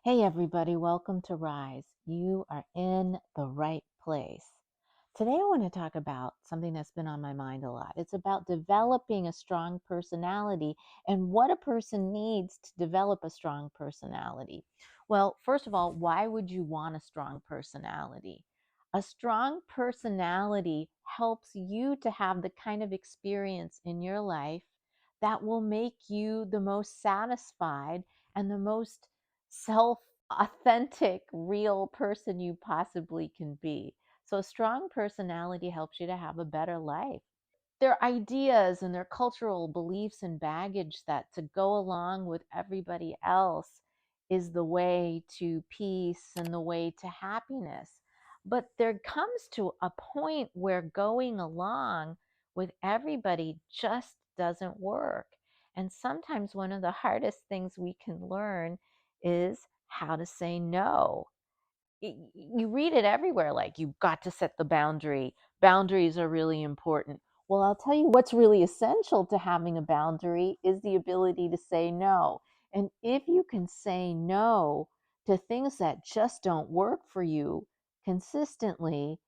Hey everybody, welcome to Rise. You are in the right place. Today I want to talk about something that's been on my mind a lot. It's about developing a strong personality and what a person needs to develop a strong personality. Well, first of all, why would you want a strong personality? A strong personality helps you to have the kind of experience in your life that will make you the most satisfied and the most self authentic, real person you possibly can be. So, a strong personality helps you to have a better life. Their ideas and their cultural beliefs and baggage that to go along with everybody else is the way to peace and the way to happiness. But there comes to a point where going along with everybody just doesn't work. And sometimes one of the hardest things we can learn is how to say no. You read it everywhere, like you've got to set the boundary. Boundaries are really important. Well, I'll tell you what's really essential to having a boundary is the ability to say no. And if you can say no to things that just don't work for you consistently,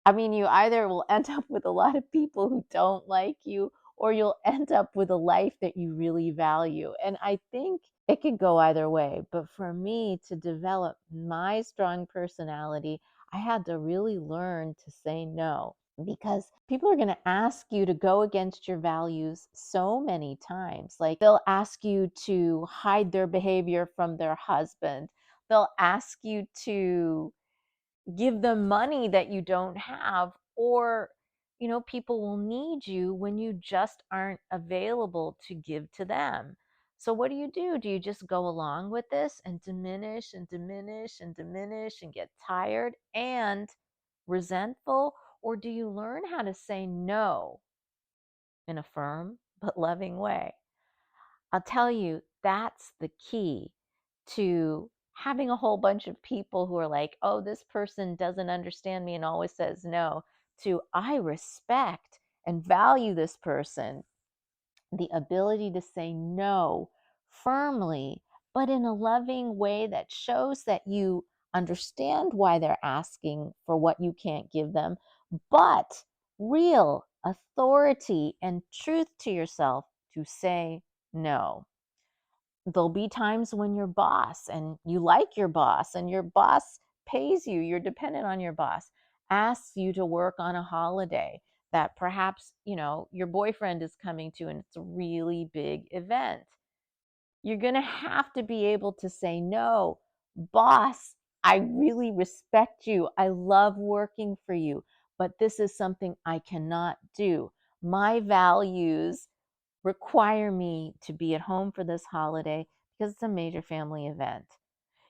I mean, you either will end up with a lot of people who don't like you, or you'll end up with a life that you really value. And I think it could go either way. But for me to develop my strong personality, I had to really learn to say no because people are going to ask you to go against your values so many times. Like they'll ask you to hide their behavior from their husband, they'll ask you to give them money that you don't have, or people will need you when you just aren't available to give to them. So what do you just go along with this and diminish and diminish and diminish and get tired and resentful, or do you learn how to say no in a firm but loving way? I'll tell you, that's the key to having a whole bunch of people who are like, oh, this person doesn't understand me and always says no, to I respect and value this person. The ability to say no firmly, but in a loving way that shows that you understand why they're asking for what you can't give them, but real authority and truth to yourself to say no. There'll be times when your boss and you like your boss and your boss pays you, you're dependent on your boss, asks you to work on a holiday that perhaps, your boyfriend is coming to and it's a really big event. You're going to have to be able to say, no, boss, I really respect you. I love working for you, but this is something I cannot do. My values require me to be at home for this holiday because it's a major family event.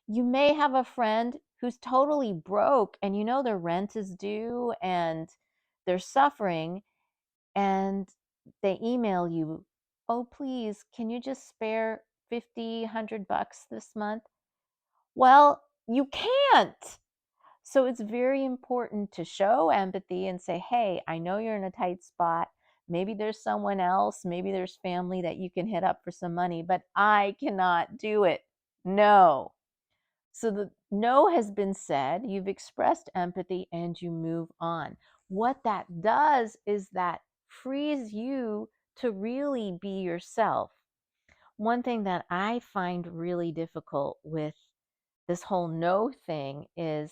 You may have a friend who's totally broke and their rent is due and they're suffering, and they email you, oh, please, can you just spare 50, $100 this month? Well, you can't. So it's very important to show empathy and say, hey, I know you're in a tight spot. Maybe there's someone else, maybe there's family that you can hit up for some money, but I cannot do it. No. So the no has been said, you've expressed empathy, and you move on. What that does is that frees you to really be yourself. One thing that I find really difficult with this whole no thing is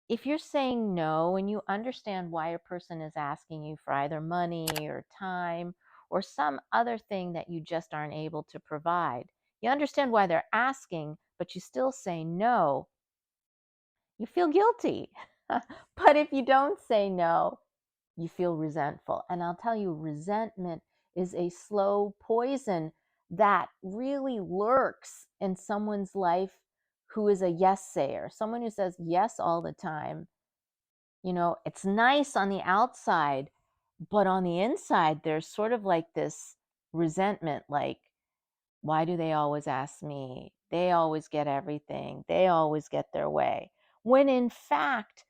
if you're saying no and you understand why a person is asking you for either money or time or some other thing that you just aren't able to provide, you understand why they're asking, but you still say no, you feel guilty. But if you don't say no, you feel resentful. And I'll tell you, resentment is a slow poison that really lurks in someone's life who is a yes sayer, someone who says yes all the time. It's nice on the outside, but on the inside, there's sort of like this resentment, like, why do they always ask me? They always get everything. They always get their way. When in fact,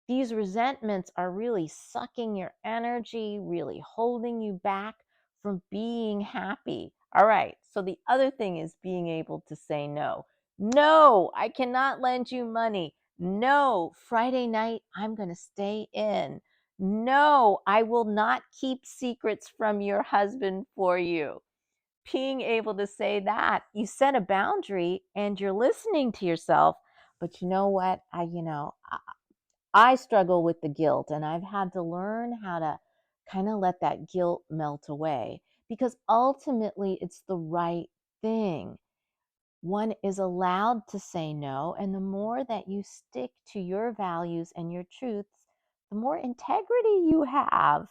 these resentments are really sucking your energy, really holding you back from being happy. All right. So the other thing is being able to say no. No, I cannot lend you money. No, Friday night, I'm going to stay in. No, I will not keep secrets from your husband for you. Being able to say that, you set a boundary and you're listening to yourself. But you know what? I struggle with the guilt, and I've had to learn how to kind of let that guilt melt away, because ultimately it's the right thing. One is allowed to say no, and the more that you stick to your values and your truths, the more integrity you have,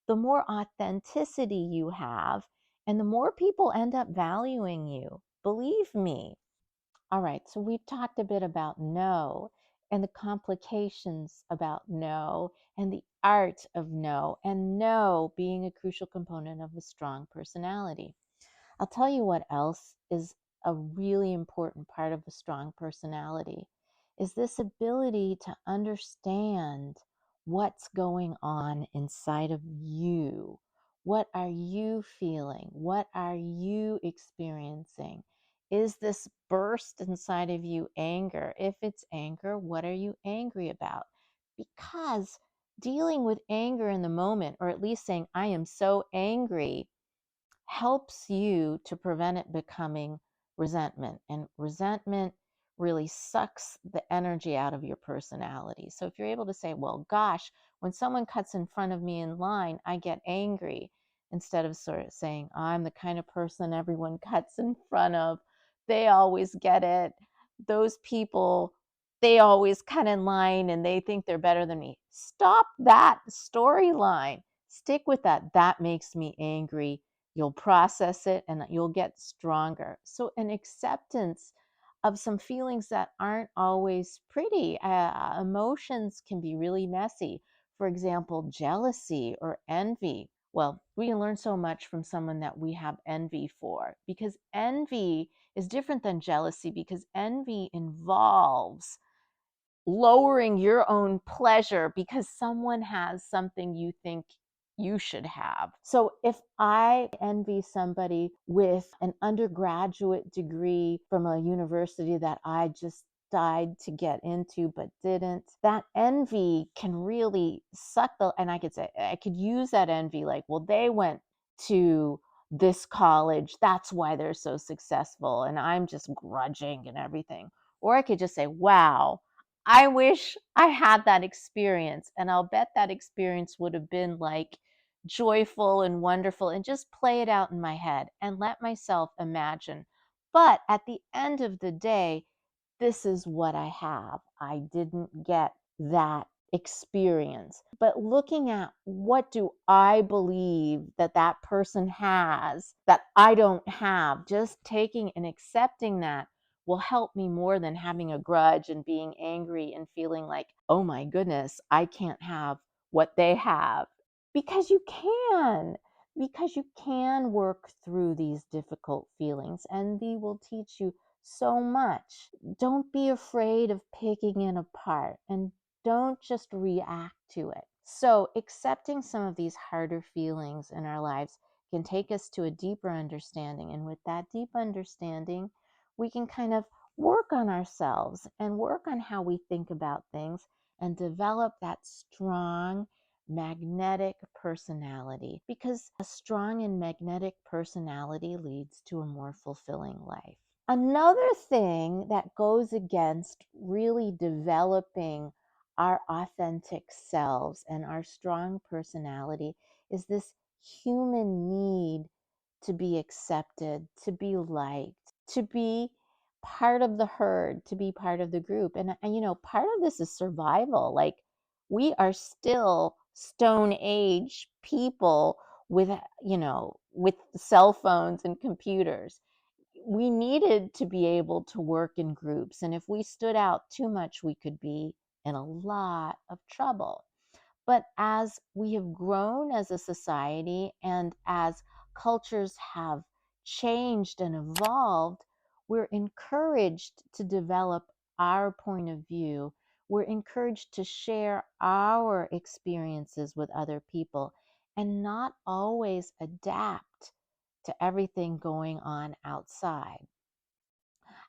the more authenticity you have, and the more people end up valuing you. Believe me. All right, so we've talked a bit about no and the complications about no and the art of no, and no being a crucial component of a strong personality. I'll tell you what else is a really important part of a strong personality is this ability to understand what's going on inside of you. What are you feeling? What are you experiencing? Is this burst inside of you anger? If it's anger, what are you angry about? Because dealing with anger in the moment, or at least saying, I am so angry, helps you to prevent it becoming resentment. And resentment really sucks the energy out of your personality. So if you're able to say, well, gosh, when someone cuts in front of me in line, I get angry, instead of sort of saying, I'm the kind of person everyone cuts in front of. They always get it. Those people, they always cut in line and they think they're better than me. Stop that storyline. Stick with that. That makes me angry. You'll process it and you'll get stronger. So, an acceptance of some feelings that aren't always pretty. Emotions can be really messy. For example, jealousy or envy. Well, we can learn so much from someone that we have envy for, because envy is different than jealousy, because envy involves lowering your own pleasure because someone has something you think you should have. So if I envy somebody with an undergraduate degree from a university that I just died to get into but didn't, that envy can really suck and I could use that envy like, well, they went to this college, that's why they're so successful, and I'm just grudging and everything. Or I could just say, wow, I wish I had that experience. And I'll bet that experience would have been like joyful and wonderful, and just play it out in my head and let myself imagine. But at the end of the day, this is what I have. I didn't get that experience. But looking at what do I believe that that person has that I don't have, just taking and accepting that will help me more than having a grudge and being angry and feeling like, oh my goodness, I can't have what they have. Because you can. Because you can work through these difficult feelings, and they will teach you so much. Don't be afraid of picking it apart, and don't just react to it. So, accepting some of these harder feelings in our lives can take us to a deeper understanding. And with that deep understanding, we can kind of work on ourselves and work on how we think about things and develop that strong, magnetic personality, because a strong and magnetic personality leads to a more fulfilling life. Another thing that goes against really developing our authentic selves and our strong personality is this human need to be accepted, to be liked, to be part of the herd, to be part of the group. And part of this is survival. Like, we are still Stone Age people with, with cell phones and computers. We needed to be able to work in groups. And if we stood out too much, we could be in a lot of trouble. But as we have grown as a society and as cultures have changed and evolved, we're encouraged to develop our point of view. We're encouraged to share our experiences with other people and not always adapt to everything going on outside.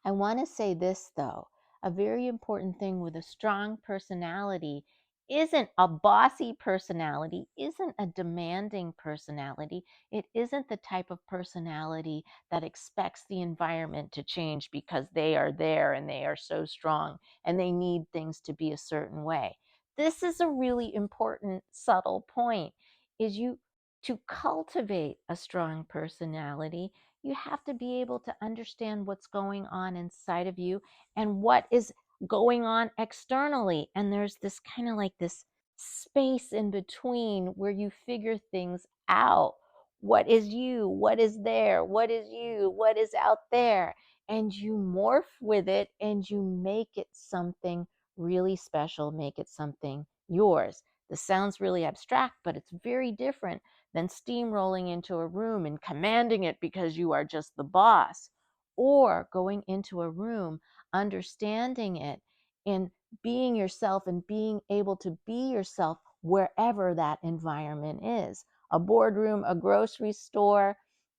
I want to say this though, a very important thing with a strong personality isn't a bossy personality, isn't a demanding personality. It isn't the type of personality that expects the environment to change because they are there and they are so strong and they need things to be a certain way. This is a really important subtle point is you to cultivate a strong personality, you have to be able to understand what's going on inside of you and what is going on externally. And there's this kind of like this space in between where you figure things out. What is you? What is there? What is you? What is out there? And you morph with it and you make it something really special, make it something yours. This sounds really abstract, but it's very different than steamrolling into a room and commanding it because you are just the boss, or going into a room, understanding it, and being yourself and being able to be yourself wherever that environment is. A boardroom, a grocery store,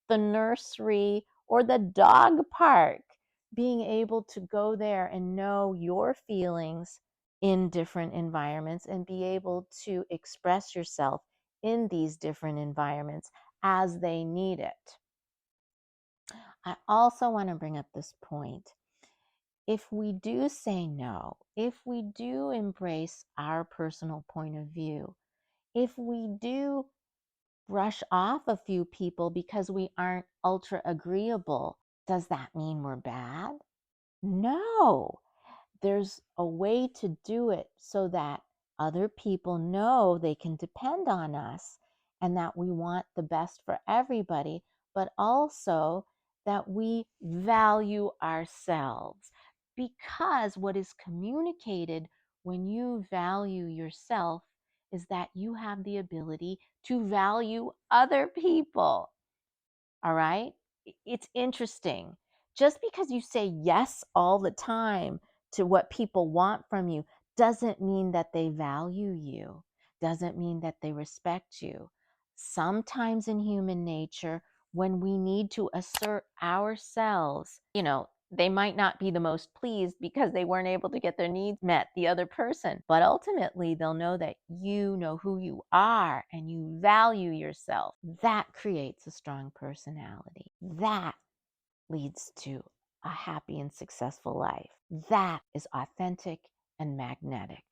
the nursery, or the dog park. Being able to go there and know your feelings in different environments and be able to express yourself in these different environments as they need it. I also want to bring up this point. If we do say no, if we do embrace our personal point of view, if we do brush off a few people because we aren't ultra agreeable, does that mean we're bad? No. There's a way to do it so that other people know they can depend on us and that we want the best for everybody, but also that we value ourselves. Because what is communicated when you value yourself is that you have the ability to value other people. All right? It's interesting. Just because you say yes all the time to what people want from you doesn't mean that they value you, doesn't mean that they respect you. Sometimes in human nature, when we need to assert ourselves, they might not be the most pleased because they weren't able to get their needs met, the other person. But ultimately, they'll know that you know who you are and you value yourself. That creates a strong personality. That leads to a happy and successful life. That is authentic and magnetic.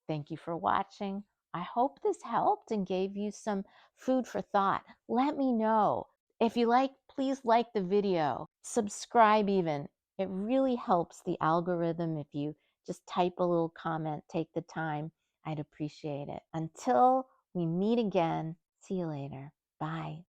Thank you for watching. I hope this helped and gave you some food for thought. Let me know. If you like, please like the video. Subscribe even. It really helps the algorithm if you just type a little comment, take the time. I'd appreciate it. Until we meet again, see you later. Bye.